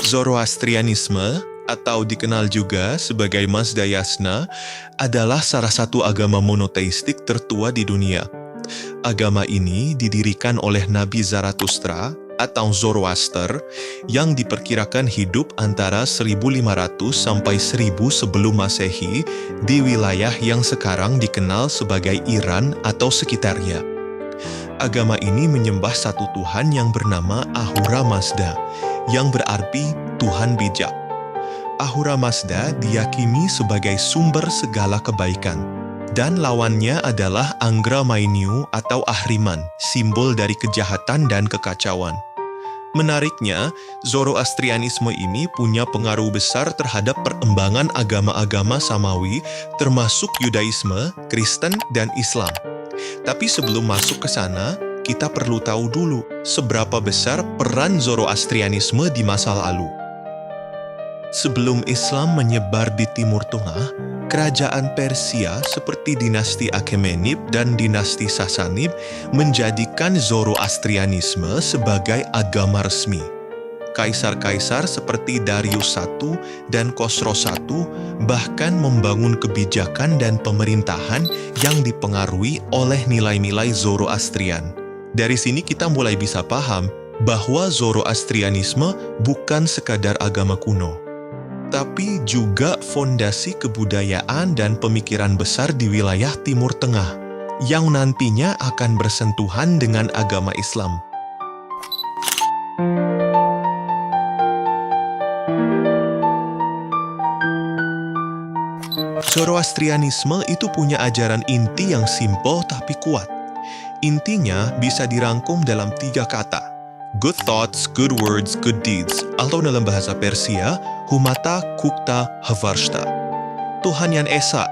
Zoroastrianisme, atau dikenal juga sebagai Mazdayasna, adalah salah satu agama monoteistik tertua di dunia. Agama ini didirikan oleh Nabi Zarathustra atau Zoroaster yang diperkirakan hidup antara 1500 sampai 1000 sebelum Masehi di wilayah yang sekarang dikenal sebagai Iran atau sekitarnya. Agama ini menyembah satu Tuhan yang bernama Ahura Mazda, yang berarti Tuhan bijak. Ahura Mazda diyakini sebagai sumber segala kebaikan, dan lawannya adalah Angra Mainyu atau Ahriman, simbol dari kejahatan dan kekacauan. Menariknya, Zoroastrianisme ini punya pengaruh besar terhadap perkembangan agama-agama Samawi, termasuk Yudaisme, Kristen, dan Islam. Tapi sebelum masuk ke sana, kita perlu tahu dulu seberapa besar peran Zoroastrianisme di masa lalu. Sebelum Islam menyebar di Timur Tengah, kerajaan Persia seperti dinasti Achaemenid dan dinasti Sasanid menjadikan Zoroastrianisme sebagai agama resmi. Kaisar-kaisar seperti Darius I dan Khosrow I bahkan membangun kebijakan dan pemerintahan yang dipengaruhi oleh nilai-nilai Zoroastrian. Dari sini kita mulai bisa paham bahwa Zoroastrianisme bukan sekadar agama kuno, tapi juga fondasi kebudayaan dan pemikiran besar di wilayah Timur Tengah, yang nantinya akan bersentuhan dengan agama Islam. Zoroastrianisme itu punya ajaran inti yang simpel tapi kuat. Intinya bisa dirangkum dalam 3 kata: good thoughts, good words, good deeds, atau dalam bahasa Persia, Humata Kukta Havarshta. Tuhan yang Esa.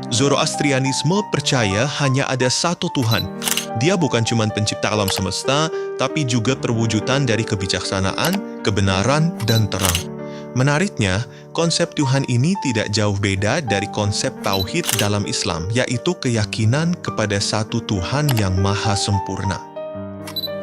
Zoroastrianisme percaya hanya ada satu Tuhan. Dia bukan cuma pencipta alam semesta, tapi juga perwujudan dari kebijaksanaan, kebenaran, dan terang. Menariknya, konsep Tuhan ini tidak jauh beda dari konsep Tauhid dalam Islam, yaitu keyakinan kepada satu Tuhan yang maha sempurna.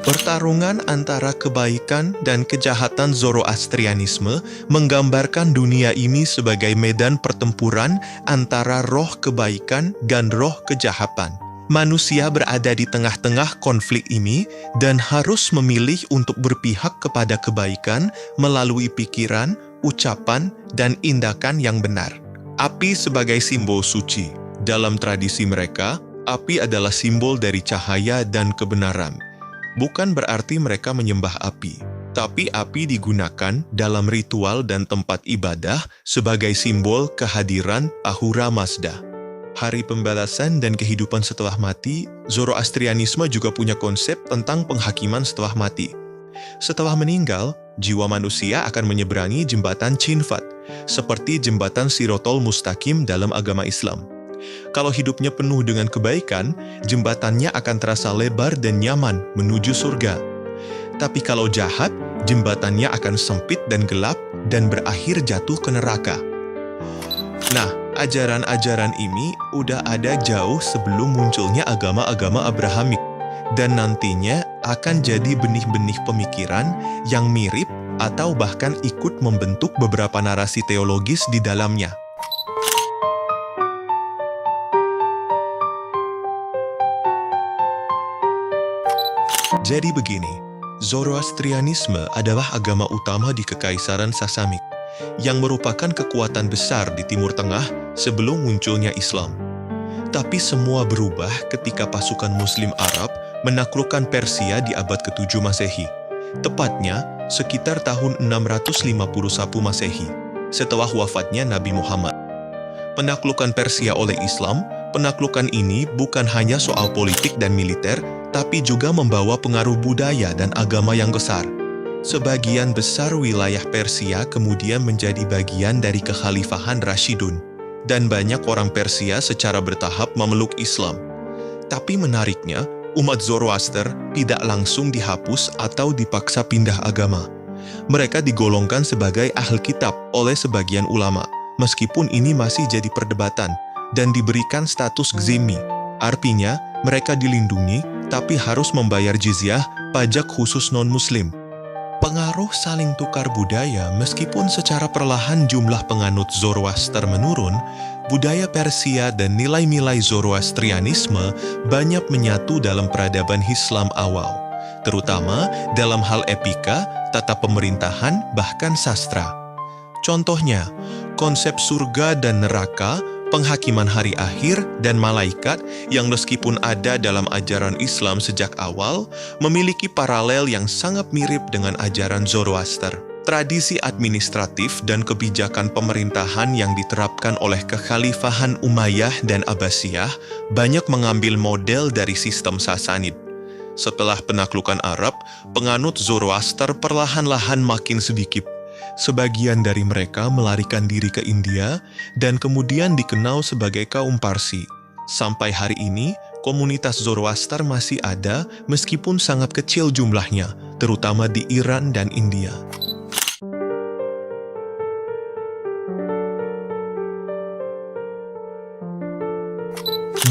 Pertarungan antara kebaikan dan kejahatan Zoroastrianisme menggambarkan dunia ini sebagai medan pertempuran antara roh kebaikan dan roh kejahatan. Manusia berada di tengah-tengah konflik ini dan harus memilih untuk berpihak kepada kebaikan melalui pikiran, ucapan, dan tindakan yang benar. Api sebagai simbol suci. Dalam tradisi mereka, api adalah simbol dari cahaya dan kebenaran. Bukan berarti mereka menyembah api, tapi api digunakan dalam ritual dan tempat ibadah sebagai simbol kehadiran Ahura Mazda. Hari pembalasan dan kehidupan setelah mati, Zoroastrianisme juga punya konsep tentang penghakiman setelah mati. Setelah meninggal, jiwa manusia akan menyeberangi jembatan Chinfat, seperti jembatan Sirotol Mustaqim dalam agama Islam. Kalau hidupnya penuh dengan kebaikan, jembatannya akan terasa lebar dan nyaman menuju surga. Tapi kalau jahat, jembatannya akan sempit dan gelap dan berakhir jatuh ke neraka. Nah, ajaran-ajaran ini udah ada jauh sebelum munculnya agama-agama Abrahamik, dan nantinya akan jadi benih-benih pemikiran yang mirip atau bahkan ikut membentuk beberapa narasi teologis di dalamnya. Jadi begini, Zoroastrianisme adalah agama utama di Kekaisaran Sasanid, yang merupakan kekuatan besar di Timur Tengah sebelum munculnya Islam. Tapi semua berubah ketika pasukan Muslim Arab menaklukkan Persia di abad ke-7 Masehi, tepatnya sekitar tahun 651 Masehi, setelah wafatnya Nabi Muhammad. Penaklukan Persia oleh Islam, penaklukan ini bukan hanya soal politik dan militer, tapi juga membawa pengaruh budaya dan agama yang besar. Sebagian besar wilayah Persia kemudian menjadi bagian dari kekhalifahan Rashidun, dan banyak orang Persia secara bertahap memeluk Islam. Tapi menariknya, umat Zoroaster tidak langsung dihapus atau dipaksa pindah agama. Mereka digolongkan sebagai ahli kitab oleh sebagian ulama, meskipun ini masih jadi perdebatan, dan diberikan status gzimmi, artinya mereka dilindungi tapi harus membayar jizyah, pajak khusus non-muslim. Pengaruh saling tukar budaya meskipun secara perlahan jumlah penganut Zoroaster menurun, budaya Persia dan nilai-nilai Zoroastrianisme banyak menyatu dalam peradaban Islam awal, terutama dalam hal epika, tata pemerintahan, bahkan sastra. Contohnya, konsep surga dan neraka, penghakiman hari akhir, dan malaikat yang meskipun ada dalam ajaran Islam sejak awal, memiliki paralel yang sangat mirip dengan ajaran Zoroaster. Tradisi administratif dan kebijakan pemerintahan yang diterapkan oleh kekhalifahan Umayyah dan Abbasiyah banyak mengambil model dari sistem Sasanid. Setelah penaklukan Arab, penganut Zoroaster perlahan-lahan makin sedikit. Sebagian dari mereka melarikan diri ke India dan kemudian dikenal sebagai kaum Parsi. Sampai hari ini, komunitas Zoroaster masih ada meskipun sangat kecil jumlahnya, terutama di Iran dan India.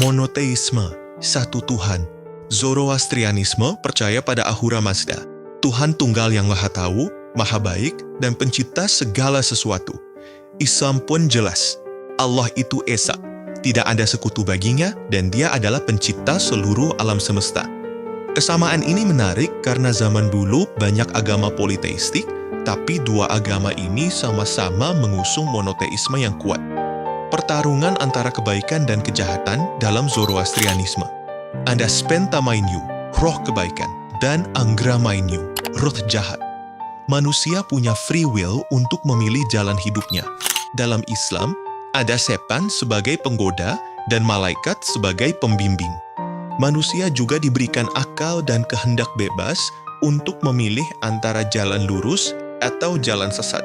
Monoteisme, satu Tuhan. Zoroastrianisme percaya pada Ahura Mazda, Tuhan tunggal yang Maha Tahu, Maha Baik, dan pencipta segala sesuatu. Islam pun jelas, Allah itu Esa, tidak ada sekutu baginya, dan dia adalah pencipta seluruh alam semesta. Kesamaan ini menarik karena zaman dulu banyak agama politeistik, tapi dua agama ini sama-sama mengusung monoteisme yang kuat. Pertarungan antara kebaikan dan kejahatan dalam Zoroastrianisme. Ada Spenta Mainyu, roh kebaikan, dan Angra Mainyu, roh jahat. Manusia punya free will untuk memilih jalan hidupnya. Dalam Islam, ada setan sebagai penggoda dan malaikat sebagai pembimbing. Manusia juga diberikan akal dan kehendak bebas untuk memilih antara jalan lurus atau jalan sesat.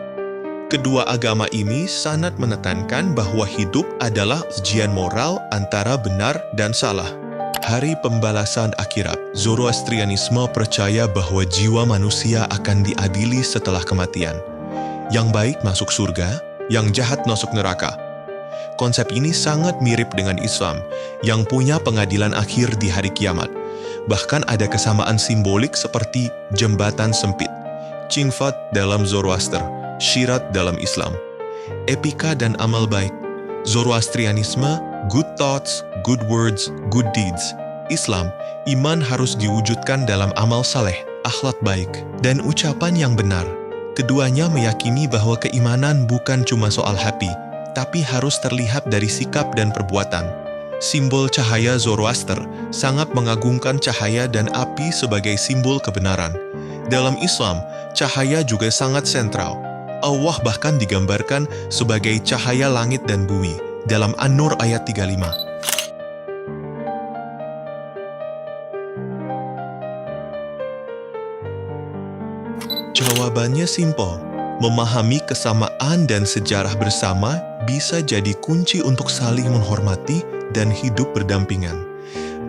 Kedua agama ini sangat menekankan bahwa hidup adalah ujian moral antara benar dan salah. Hari pembalasan akhirat. Zoroastrianisme percaya bahwa jiwa manusia akan diadili setelah kematian. Yang baik masuk surga, yang jahat masuk neraka. Konsep ini sangat mirip dengan Islam, yang punya pengadilan akhir di hari kiamat. Bahkan ada kesamaan simbolik seperti jembatan sempit, Chinfat dalam Zoroaster, Syirat dalam Islam. Epika dan amal baik. Zoroastrianisme, good thoughts, good words, good deeds. Islam, iman harus diwujudkan dalam amal saleh, akhlak baik, dan ucapan yang benar. Keduanya meyakini bahwa keimanan bukan cuma soal hati, tapi harus terlihat dari sikap dan perbuatan. Simbol cahaya Zoroaster sangat mengagungkan cahaya dan api sebagai simbol kebenaran. Dalam Islam, cahaya juga sangat sentral. Allah bahkan digambarkan sebagai cahaya langit dan bumi dalam An-Nur ayat 35. Jawabannya simpel. Memahami kesamaan dan sejarah bersama bisa jadi kunci untuk saling menghormati dan hidup berdampingan.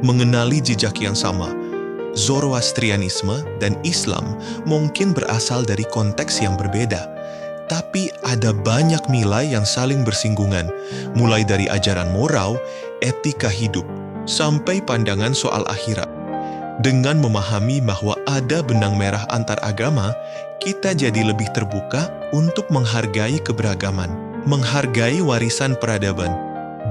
Mengenali jejak yang sama, Zoroastrianisme dan Islam mungkin berasal dari konteks yang berbeda, tapi ada banyak nilai yang saling bersinggungan, mulai dari ajaran moral, etika hidup, sampai pandangan soal akhirat. Dengan memahami bahwa ada benang merah antar agama, kita jadi lebih terbuka untuk menghargai keberagaman, menghargai warisan peradaban.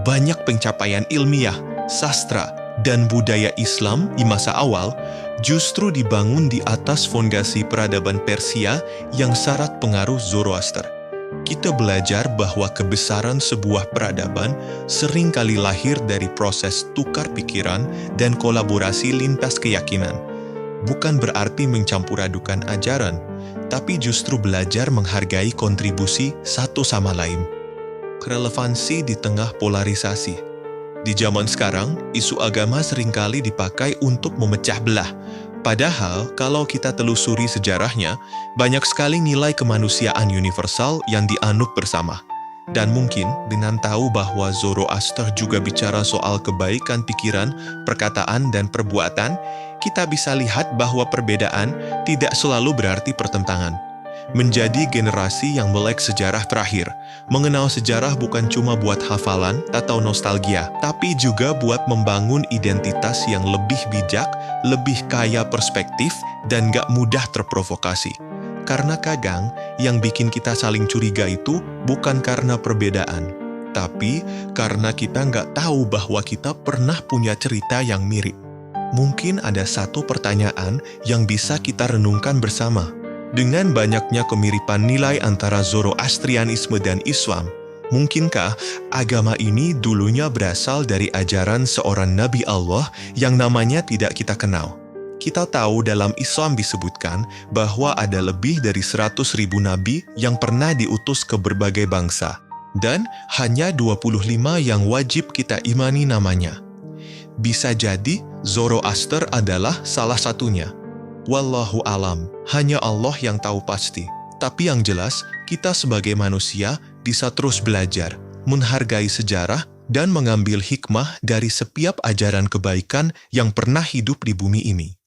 Banyak pencapaian ilmiah, sastra, dan budaya Islam di masa awal justru dibangun di atas fondasi peradaban Persia yang syarat pengaruh Zoroaster. Kita belajar bahwa kebesaran sebuah peradaban seringkali lahir dari proses tukar pikiran dan kolaborasi lintas keyakinan. Bukan berarti mencampur adukan ajaran, tapi justru belajar menghargai kontribusi satu sama lain. Relevansi di tengah polarisasi. Di zaman sekarang, isu agama seringkali dipakai untuk memecah belah. Padahal, kalau kita telusuri sejarahnya, banyak sekali nilai kemanusiaan universal yang dianut bersama. Dan mungkin dengan tahu bahwa Zoroaster juga bicara soal kebaikan pikiran, perkataan, dan perbuatan, kita bisa lihat bahwa perbedaan tidak selalu berarti pertentangan. menjadi generasi yang melek sejarah terakhir. Mengenal sejarah bukan cuma buat hafalan atau nostalgia, tapi juga buat membangun identitas yang lebih bijak, lebih kaya perspektif, dan gak mudah terprovokasi. Karena kadang, yang bikin kita saling curiga itu bukan karena perbedaan, tapi karena kita nggak tahu bahwa kita pernah punya cerita yang mirip. Mungkin ada satu pertanyaan yang bisa kita renungkan bersama. Dengan banyaknya kemiripan nilai antara Zoroastrianisme dan Islam, mungkinkah agama ini dulunya berasal dari ajaran seorang Nabi Allah yang namanya tidak kita kenal? Kita tahu dalam Islam disebutkan bahwa ada lebih dari 100.000 nabi yang pernah diutus ke berbagai bangsa, dan hanya 25 yang wajib kita imani namanya. Bisa jadi Zoroaster adalah salah satunya. Wallahu alam, hanya Allah yang tahu pasti. Tapi yang jelas, kita sebagai manusia bisa terus belajar, menghargai sejarah, dan mengambil hikmah dari setiap ajaran kebaikan yang pernah hidup di bumi ini.